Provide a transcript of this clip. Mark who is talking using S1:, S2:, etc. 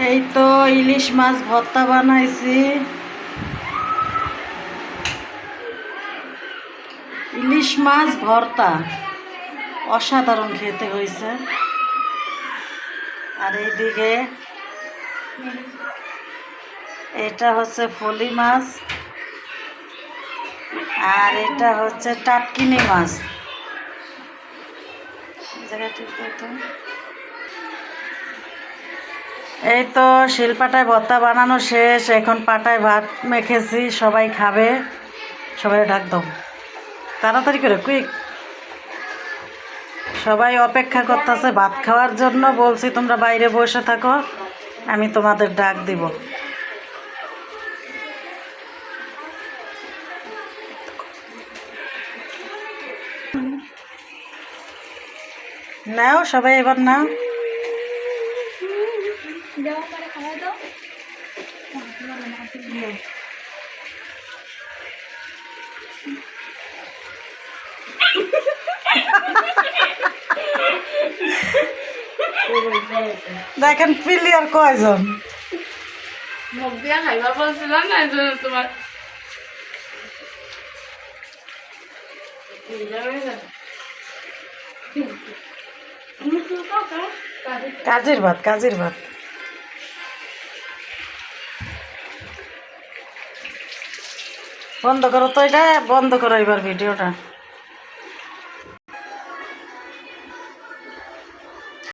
S1: এই তো ইলিশ মাছ ভর্তা বানাইছি। ইলিশ মাছ ভর্তা অসাধারণ খেতে হয়েছে। আর এইদিকে এটা হচ্ছে ফলি মাছ, আর এটা হচ্ছে টাটকিনি মাছ। এই তো শিলপাটায় ভর্তা বানানো শেষ, এখন পাটায় ভাত মেখেছি, সবাই খাবে। সবাই ডাক দাও তাড়াতাড়ি করে, কুইক। সবাই অপেক্ষা করতেছে ভাত খাওয়ার জন্য। বলছি তোমরা বাইরে বসে থাকো, আমি তোমাদের ডাক দিব। নাও সবাই এবার নাও। দেখেন প্লেয়ার কয়জন।
S2: মুখ দিয়া খাইবা বলছিলাম না, এজন্য তোমার
S1: কাজের ভাত, কাজের ভাত। বন্ধ করো তো, এটা বন্ধ করো এবার ভিডিওটা।